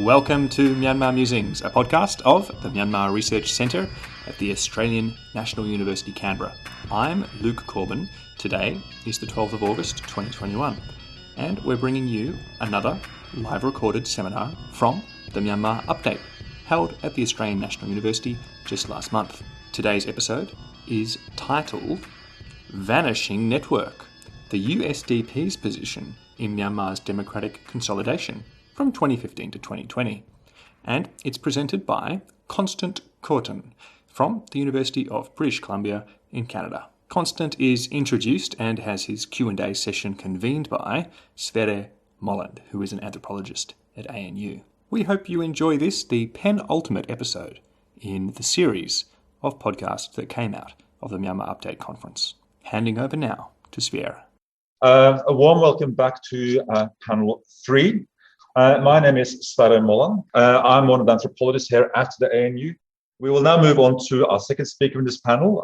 Welcome to Myanmar Musings, a podcast of the Myanmar Research Centre at the Australian National University, Canberra. I'm Luke Corbin. Today is the 12th of August 2021, and we're bringing you another live recorded seminar from the Myanmar Update, held at the Australian National University just last month. Today's episode is titled Vanishing Network, the USDP's position in Myanmar's democratic consolidation from 2015 to 2020, and it's presented by Constant Courtin from the University of British Columbia in Canada. Constant is introduced and has his Q&A session convened by Sverre Molland, who is an anthropologist at ANU. We hope you enjoy this, the penultimate episode in the series of podcasts that came out of the Myanmar Update Conference. Handing over now to Sverre. A warm welcome back to panel 3. My name is Sverre Molland. I'm one of the anthropologists here at the ANU. We will now move on to our second speaker in this panel,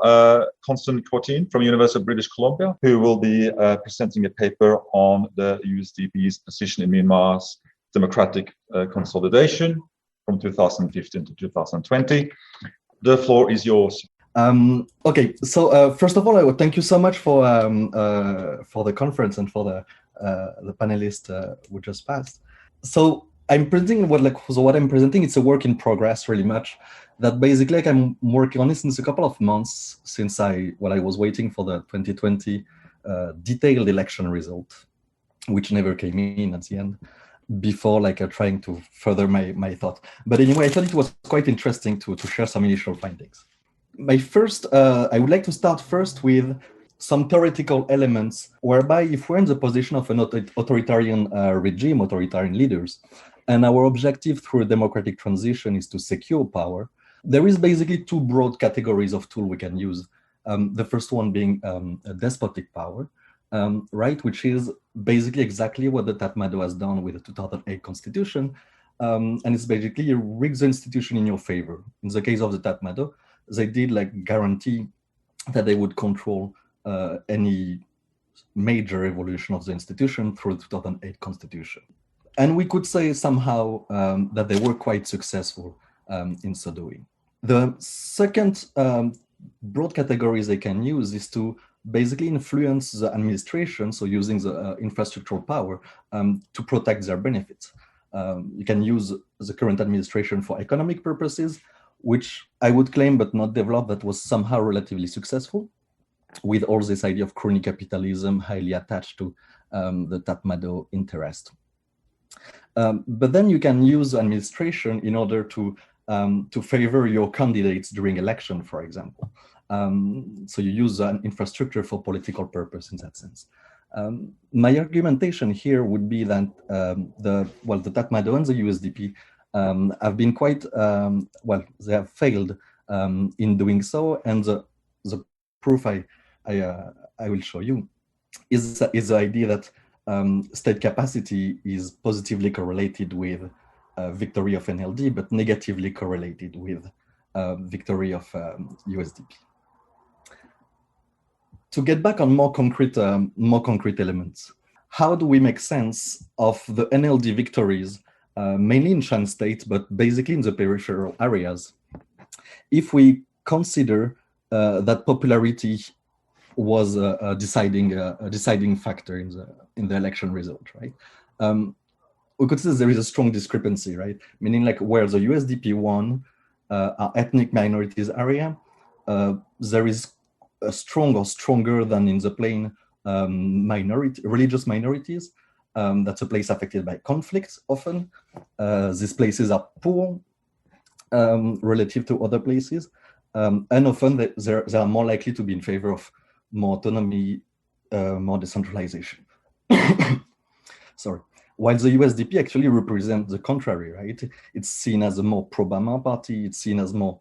Constant Courtin from University of British Columbia, who will be presenting a paper on the USDP's position in Myanmar's democratic consolidation from 2015 to 2020. The floor is yours. Okay, so first of all, I would thank you so much for the conference and for the panelists who just passed. So I'm presenting what I'm presenting. It's a work in progress, really much. That basically I'm working on it since a couple of months, since I was waiting for the 2020 detailed election result, which never came in at the end, before trying to further my thought. But anyway, I thought it was quite interesting to share some initial findings. I would like to start first with some theoretical elements whereby if we're in the position of an authoritarian regime, authoritarian leaders, and our objective through a democratic transition is to secure power, there is basically two broad categories of tool we can use. The first one being a despotic power, right, which is basically exactly what the Tatmadaw has done with the 2008 constitution, and it's basically you rig the institution in your favor. In the case of the Tatmadaw, they did guarantee that they would control any major evolution of the institution through the 2008 constitution. And we could say somehow that they were quite successful in so doing. The second broad categories they can use is to basically influence the administration, so using the infrastructural power to protect their benefits. You can use the current administration for economic purposes, which I would claim but not develop, that was somehow relatively successful, with all this idea of crony capitalism highly attached to the Tatmadaw interest. But then you can use administration in order to favor your candidates during election, for example. So you use an infrastructure for political purpose in that sense. My argumentation here would be that the Tatmadaw and the USDP have been quite, they have failed in doing so, and the proof I will show you is the idea that state capacity is positively correlated with victory of NLD, but negatively correlated with victory of USDP. To get back on more concrete elements, how do we make sense of the NLD victories, mainly in Shan State, but basically in the peripheral areas, if we consider that popularity was a deciding factor in the election result, right? We could say there is a strong discrepancy, right? Meaning where the USDP won our ethnic minorities area, there is a strong or stronger than in the plain religious minorities. That's a place affected by conflicts often. These places are poor relative to other places. And often they are more likely to be in favor of more autonomy, more decentralization. Sorry. While the USDP actually represents the contrary, right? It's seen as a more pro-Burma party, it's seen as more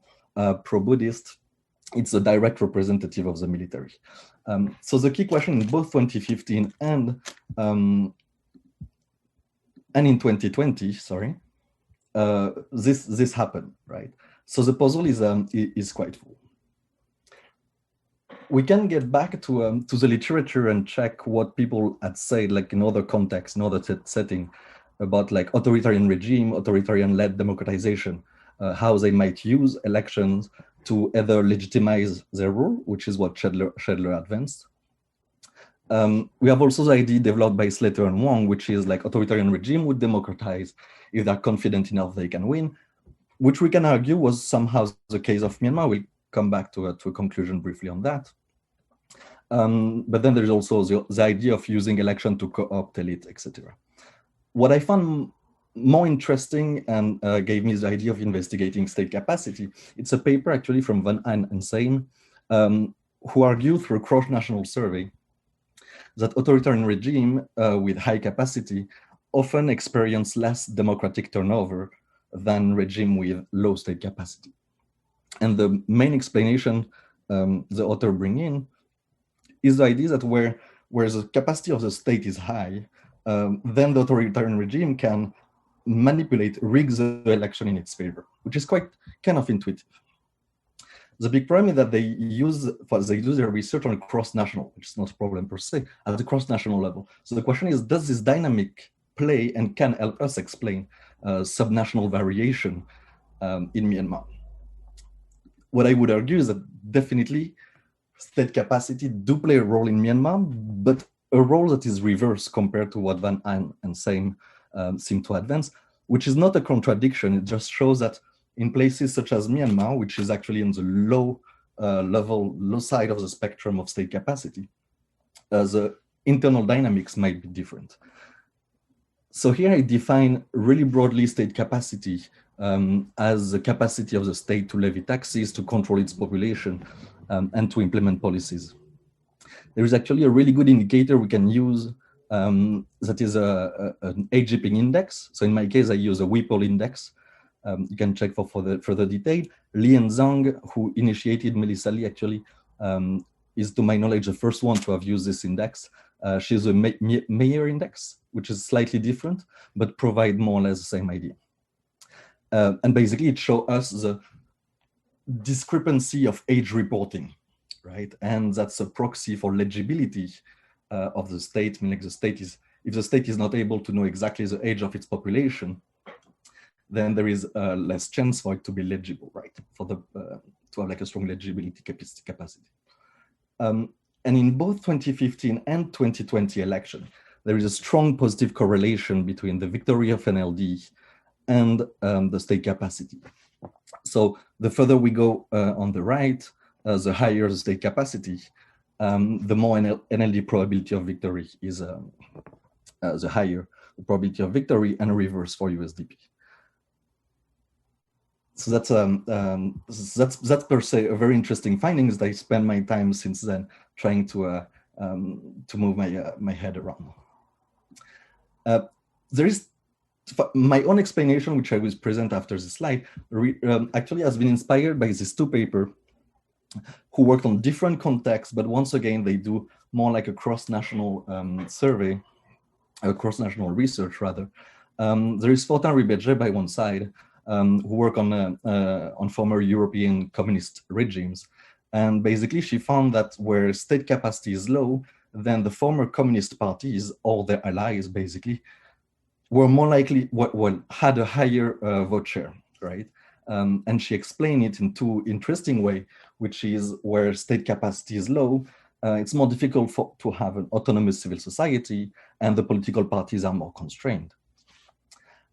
pro-Buddhist. It's a direct representative of the military. So the key question in both 2015 and in 2020, this happened, right? So the puzzle is quite full. We can get back to the literature and check what people had said, in other contexts, in other setting, about like authoritarian regime, authoritarian-led democratization, how they might use elections to either legitimize their rule, which is what Shedler advanced. We have also the idea developed by Slater and Wong, which is like authoritarian regime would democratize if they're confident enough they can win, which we can argue was somehow the case of Myanmar. We'll come back to a conclusion briefly on that. But then there's also the idea of using election to co-opt elite, etc. What I found more interesting and gave me the idea of investigating state capacity, it's a paper actually from Van Aan and Sein, who argue through a cross-national survey that authoritarian regime with high capacity often experience less democratic turnover than regime with low state capacity. And the main explanation the author bring in is the idea that where the capacity of the state is high, then the authoritarian regime can manipulate, rig the election in its favor, which is quite kind of intuitive. The big problem is that they do their research on a cross-national, which is not a problem per se, at the cross-national level. So the question is, does this dynamic play and can help us explain subnational variation in Myanmar? What I would argue is that definitely state capacity do play a role in Myanmar, but a role that is reversed compared to what Van Aan and Sein seem to advance, which is not a contradiction. It just shows that in places such as Myanmar, which is actually on the low side of the spectrum of state capacity, the internal dynamics might be different. So here I define really broadly state capacity as the capacity of the state to levy taxes, to control its population, and to implement policies. There is actually a really good indicator we can use that is an age-jipping index. So in my case, I use a Whipple index. You can check for further detail. Li and Zhang, who initiated Melissa Lee, actually is, to my knowledge, the first one to have used this index. She's a Mayer index, which is slightly different, but provide more or less the same idea. And basically, it shows us the discrepancy of age reporting, right? And that's a proxy for legibility of the state, meaning the state is, if the state is not able to know exactly the age of its population, then there is less chance for it to be legible, right? For the to have like a strong legibility capacity. And in both 2015 and 2020 election, there is a strong positive correlation between the victory of NLD and the state capacity. So the further we go on the right, the higher the state capacity, the more NLD probability of victory is the higher the probability of victory, and reverse for USDP. So that's per se a very interesting finding. That I spent my time since then trying to move my head around. There is my own explanation, which I will present after the slide, actually has been inspired by these two papers who worked on different contexts, but once again, they do more like a cross-national survey, a cross-national research rather. There is Fortin Ribéger by one side, who work on former European communist regimes. And basically she found that where state capacity is low, then the former communist parties or their allies basically were more likely, had a higher vote share, right? And she explained it in two interesting ways, which is where state capacity is low, it's more difficult to have an autonomous civil society, and the political parties are more constrained.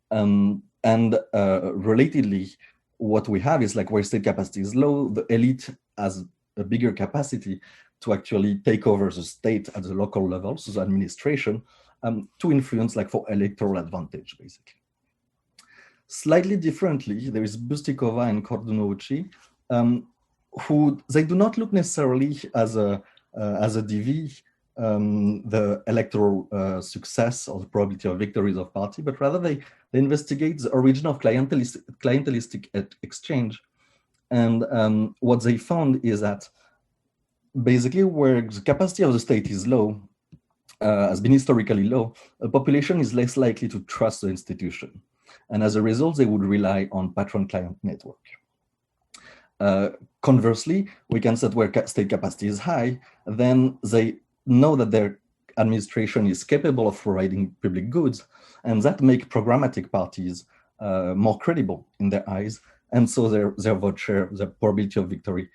And relatedly, what we have is like where state capacity is low, the elite has a bigger capacity to actually take over the state at the local level, so the administration, to influence like for electoral advantage, basically. Slightly differently, there is Bustikova and Kordunouchi, who they do not look necessarily as a DV, the electoral success or the probability of victories of party, but rather they investigate the origin of clientelistic exchange. And what they found is that basically where the capacity of the state is low, has been historically low, a population is less likely to trust the institution. And as a result, they would rely on patron-client network. Conversely, we can say that where state capacity is high, then they know that their administration is capable of providing public goods, and that make programmatic parties more credible in their eyes, and so their vote share, their probability of victory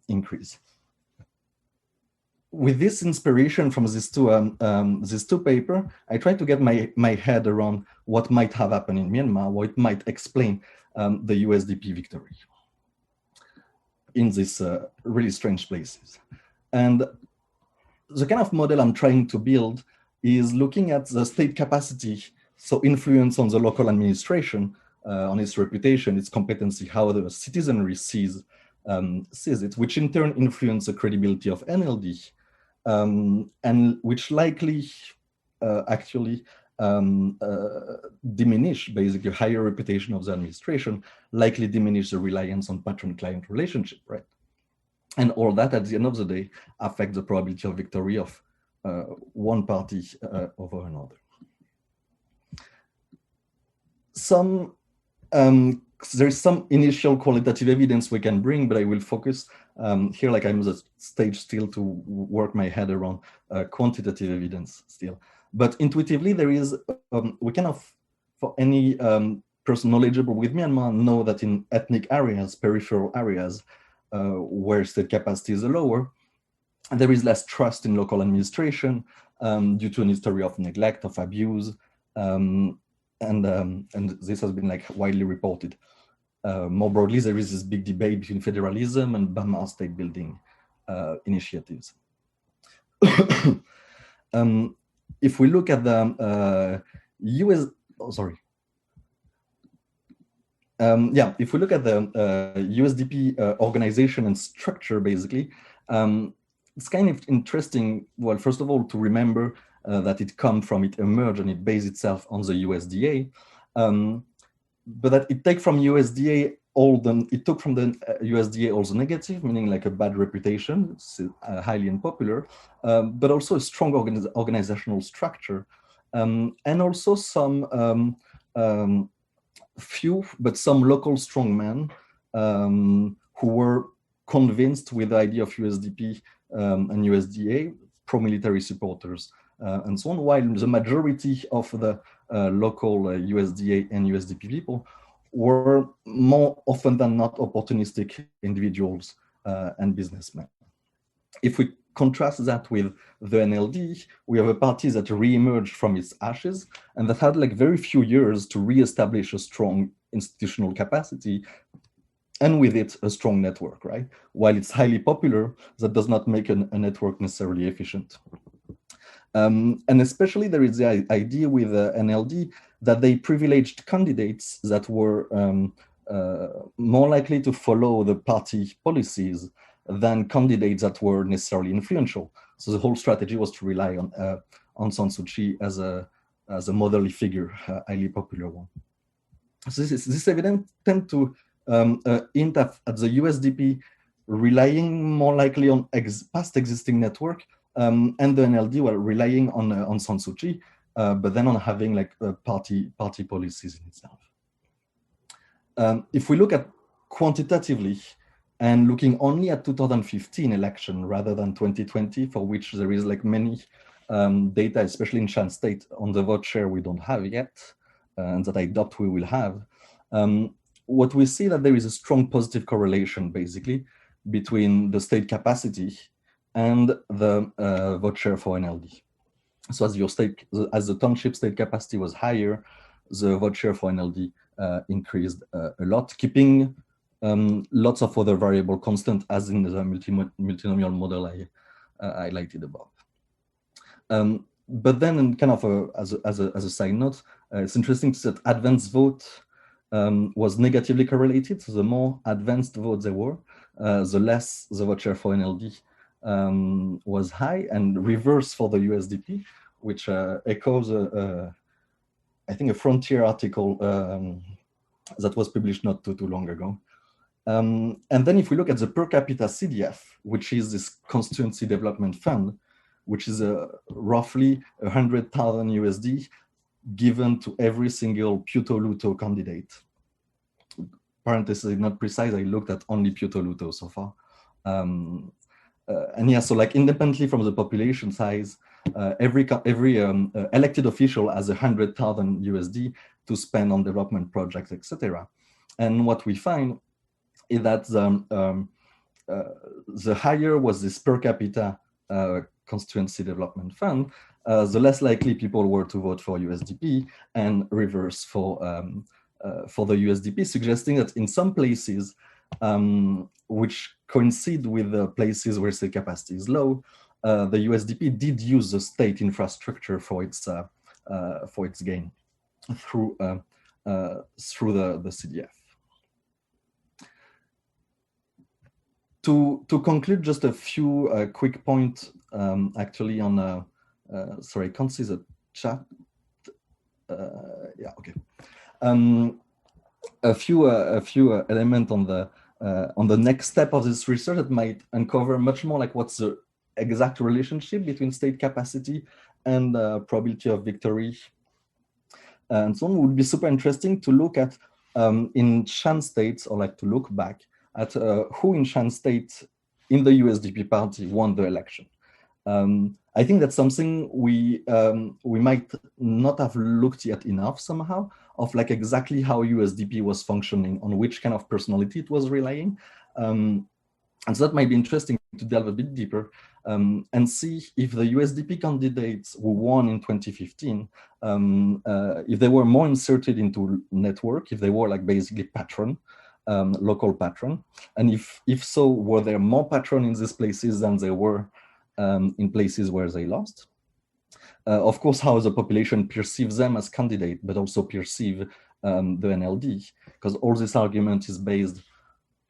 increase. With this inspiration from these two papers, I tried to get my head around what might have happened in Myanmar, what might explain the USDP victory in these really strange places. And the kind of model I'm trying to build is looking at the state capacity, so influence on the local administration, on its reputation, its competency, how the citizenry sees it, which in turn influence the credibility of NLD, and which likely actually diminish basically higher reputation of the administration, likely diminish the reliance on patron-client relationship, right? And all that at the end of the day affect the probability of victory of one party over another. There is some initial qualitative evidence we can bring, but I will focus here, like I'm at the stage still to work my head around quantitative evidence still. But intuitively, there is, we kind of, for any person knowledgeable with Myanmar, know that in ethnic areas, peripheral areas, where state capacity is lower, there is less trust in local administration due to an history of neglect, of abuse, and this has been like widely reported. More broadly, there is this big debate between federalism and Burma state building initiatives. If we look at the if we look at the USDP organization and structure, basically, it's kind of interesting. Well, first of all, to remember that it emerged and it based itself on the USDA, but that it took from USDA all the negative, meaning like a bad reputation, it's highly unpopular, but also a strong organizational structure, and also some few, but some local strongmen who were convinced with the idea of USDP and USDA, pro-military supporters, and so on, while the majority of the local USDA and USDP people were more often than not opportunistic individuals and businessmen. If we contrast that with the NLD, we have a party that re-emerged from its ashes and that had like very few years to re-establish a strong institutional capacity, and with it a strong network, right? While it's highly popular, that does not make a network necessarily efficient. And especially there is the idea with NLD that they privileged candidates that were more likely to follow the party policies than candidates that were necessarily influential. So the whole strategy was to rely on Aung San Suu Kyi as a model figure, a highly popular one. So this evidence tend to hint at the USDP relying more likely on past existing network, and the NLD were relying on Aung San Suu Kyi, but then on having like party policies in itself. If we look at quantitatively and looking only at 2015 election rather than 2020, for which there is like many data, especially in Shan State, on the vote share we don't have yet, and that I doubt we will have. What we see that there is a strong positive correlation, basically, between the state capacity and the vote share for NLD. So as the township state capacity was higher, the vote share for NLD increased a lot, keeping lots of other variable constant, as in the multinomial model I highlighted above. But then, kind of as a side note, it's interesting to see that advanced vote was negatively correlated. So the more advanced votes there were, the less the vote share for NLD was high, and reverse for the USDP, which echoes I think a Frontier article that was published not too long ago. And then if we look at the per capita CDF, which is this constituency development fund, which is roughly 100,000 USD given to every single Puto-Luto candidate. Parenthesis, not precise, I looked at only Puto-Luto so far. And yeah, so like independently from the population size, every elected official has 100,000 USD to spend on development projects, etc. And what we find is that the higher was this per capita constituency development fund, the less likely people were to vote for USDP, and reverse for the USDP, suggesting that in some places, which coincide with the places where state capacity is low, the USDP did use the state infrastructure for its gain through the CDF. To conclude, just a few quick points actually on, sorry, I can't see the chat. Yeah, okay. A few elements on the next step of this research that might uncover much more like what's the exact relationship between state capacity and probability of victory and so on. It would be super interesting to look at in Shan states, or like to look back at who in Shan State in the USDP party won the election. I think that's something we might not have looked at enough somehow, of like exactly how USDP was functioning, on which kind of personality it was relying. And so that might be interesting to delve a bit deeper and see if the USDP candidates who won in 2015, if they were more inserted into network, if they were like basically patron, local patron, and if so, were there more patron in these places than there were in places where they lost? Of course, how the population perceives them as candidate, but also perceive the NLD, because all this argument is based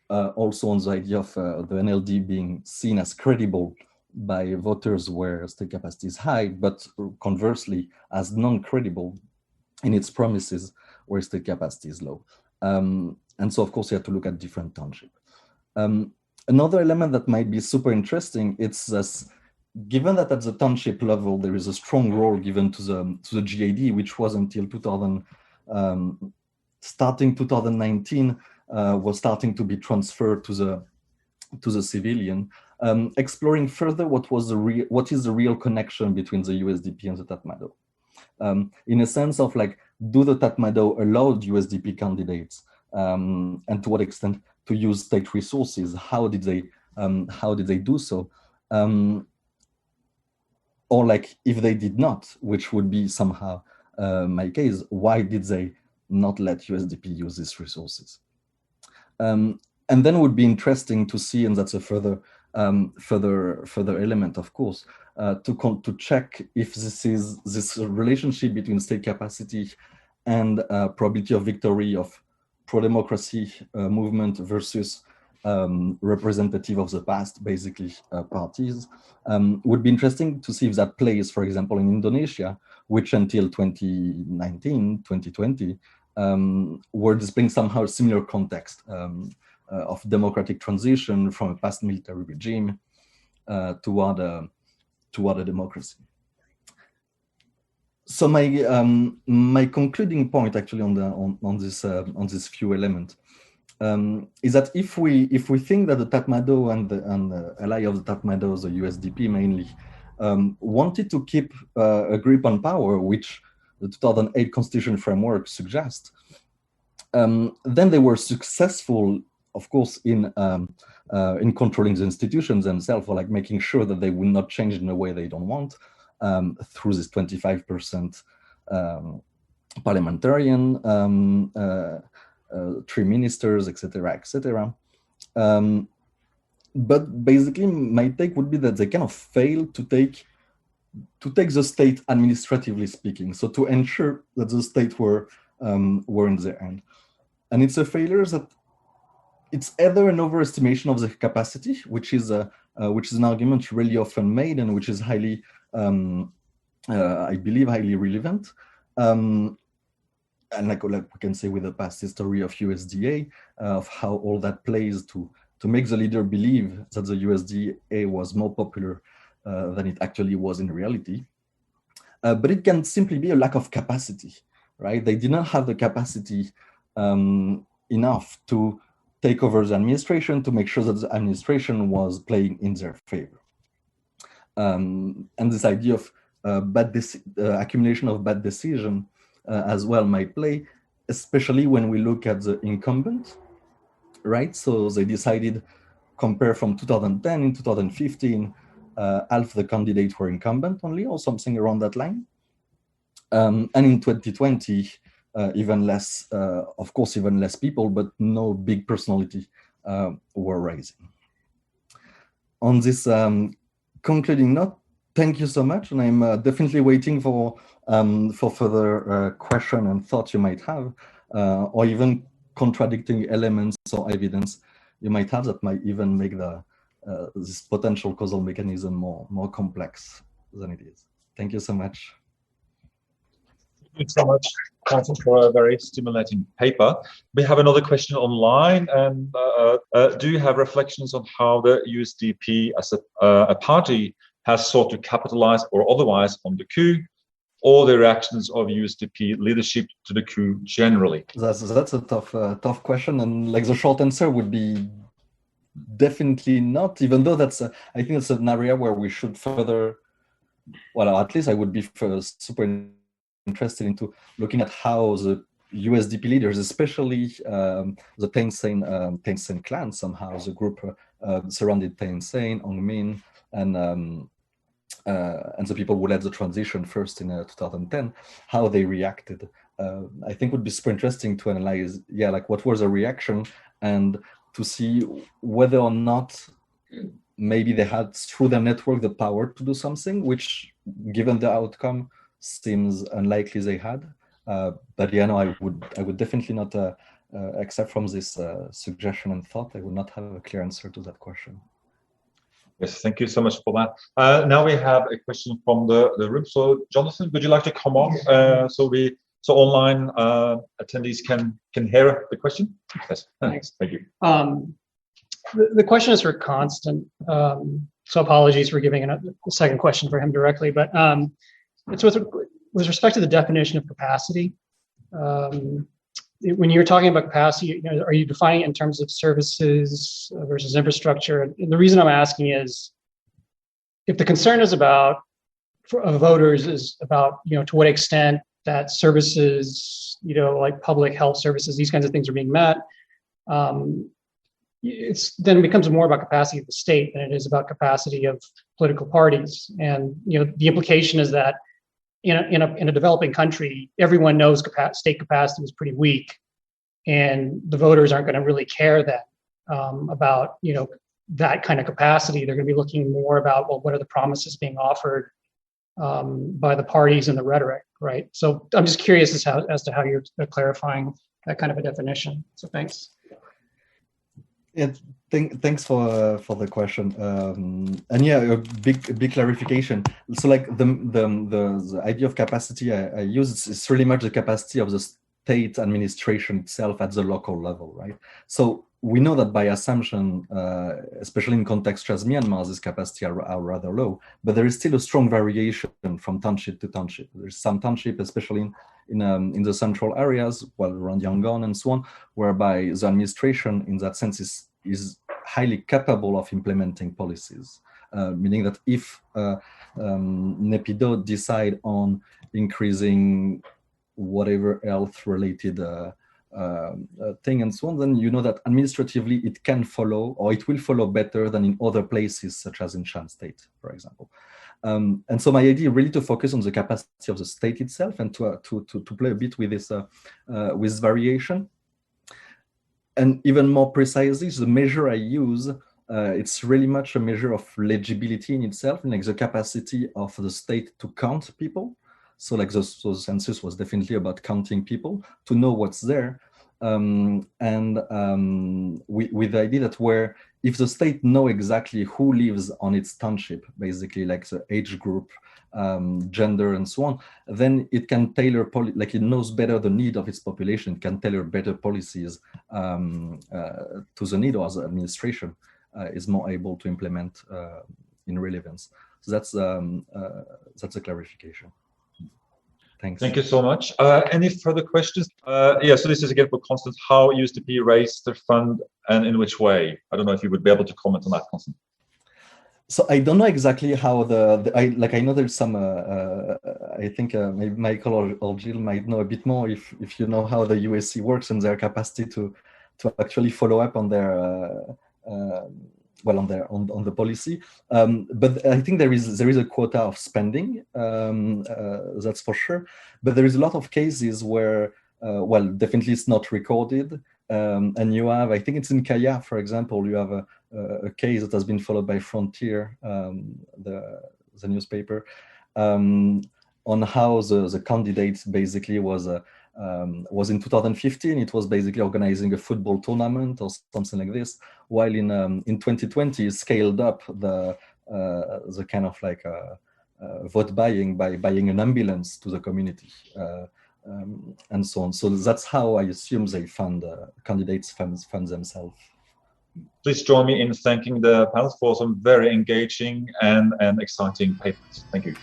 also on the idea of the NLD being seen as credible by voters where state capacity is high, but conversely as non-credible in its promises where state capacity is low. And so, of course, you have to look at different townships. Another element that might be super interesting, it's this, given that at the township level, there is a strong role given to the GAD, which was until 2000, starting 2019, was starting to be transferred to the civilian. Exploring further what is the real connection between the USDP and the Tatmadaw. In a sense of like, do the Tatmadaw allow USDP candidates and to what extent to use state resources? How did they do so? Or like if they did not, which would be somehow my case, why did they not let USDP use these resources? And then it would be interesting to see, and that's a further element, of course, to check if this relationship between state capacity and probability of victory of pro-democracy movement versus representative of the past, basically parties, would be interesting to see if that plays, for example, in Indonesia, which until 2019, 2020, were displaying somehow a similar context of democratic transition from a past military regime toward a democracy. So my concluding point actually on this few elements is that if we think that the Tatmadaw and the ally of the Tatmadaw, the USDP mainly, wanted to keep a grip on power, which the 2008 constitution framework suggests, then they were successful, of course, in controlling the institutions themselves, or like making sure that they will not change in a way they don't want, through this 25% parliamentarian, 3 ministers, etc., etc. But basically, my take would be that they kind of failed to take the state administratively speaking, so to ensure that the state were in their hand. And it's a failure that it's either an overestimation of the capacity, which is an argument really often made and which is highly, I believe, highly relevant. And like we can say with the past history of USDA, of how all that plays to make the leader believe that the USDA was more popular than it actually was in reality. But it can simply be a lack of capacity, right? They did not have the capacity enough to take over the administration, to make sure that the administration was playing in their favor. And this idea of accumulation of bad decision as well might play, especially when we look at the incumbent, right? So they decided, compare from 2010 in 2015, half the candidates were incumbent only, or something around that line. And in 2020, even less, of course, even less people, but no big personality were rising. On this concluding note, thank you so much, and I'm definitely waiting for further question and thoughts you might have, or even contradicting elements or evidence you might have that might even make this potential causal mechanism more complex than it is. Thank you so much. Thank you so much, Constant, for a very stimulating paper. We have another question online. And do you have reflections on how the USDP as a party has sought to capitalize or otherwise on the coup, or the reactions of USDP leadership to the coup generally? That's a tough question, and like the short answer would be definitely not. Even though I think it's an area where we should further. Well, at least I would be super interested into looking at how the USDP leaders, especially the Thein Sein clan, somehow the group surrounded Thein Sein, Aung Min, and the people who led the transition first in 2010, how they reacted. I think would be super interesting to analyze, like what was the reaction, and to see whether or not maybe they had through their network the power to do something, which, given the outcome, seems unlikely they had. But no, I would definitely not accept from this suggestion and thought. I would not have a clear answer to that question. Yes, thank you so much for that. Now we have a question from the room. So, Jonathan, would you like to come on so online attendees can hear the question? Yes, thanks. Thank you. The question is for Constant. So apologies for giving a second question for him directly, but it's with respect to the definition of capacity. When you're talking about capacity, are you defining it in terms of services versus infrastructure? And the reason I'm asking is, if the concern is of voters is about, to what extent that services, like public health services, these kinds of things are being met, it becomes more about capacity of the state than it is about capacity of political parties. And the implication is that in a developing country, everyone knows state capacity is pretty weak, and the voters aren't going to really care then about that kind of capacity. They're going to be looking more about, well, what are the promises being offered by the parties and the rhetoric, right? So I'm just curious as to how you're clarifying that kind of a definition. So thanks. Yeah, thanks for the question. And a big clarification. So like the idea of capacity I use is really much the capacity of the state administration itself at the local level, right? So we know that by assumption, especially in contexts as Myanmar, this capacity are rather low, but there is still a strong variation from township to township. There's some township, especially in the central areas, around Yangon and so on, whereby the administration, in that sense, is highly capable of implementing policies. Meaning that if Nepido decide on increasing whatever health-related thing and so on, then that administratively it can follow, or it will follow better than in other places, such as in Shan State, for example. And so my idea really to focus on the capacity of the state itself and to play a bit with this with variation. And even more precisely, the measure I use, it's really much a measure of legibility in itself, like the capacity of the state to count people. So like the census was definitely about counting people, to know what's there. With the idea that if the state know exactly who lives on its township, basically like the age group, gender and so on, then it can tailor, like it knows better the need of its population, it can tailor better policies to the need, or the administration is more able to implement in relevance. So that's a clarification. Thanks. Thank you so much. Any further questions? So this is again for Constant. How USDP raised the fund and in which way? I don't know if you would be able to comment on that, Constant. So I don't know exactly how I know there's some I think maybe Michael or Jill might know a bit more if you know how the USC works and their capacity to actually follow up on their on the policy. But I think there is a quota of spending, that's for sure. But there is a lot of cases where definitely it's not recorded. And you have, I think it's in Kaya, for example, you have a case that has been followed by Frontier, the newspaper, on how the candidate basically was in 2015. It was basically organizing a football tournament or something like this, while in 2020 it scaled up the kind of like vote buying by buying an ambulance to the community. And so on. So that's how I assume they fund candidates fund themselves. Please join me in thanking the panel for some very engaging and exciting papers. Thank you.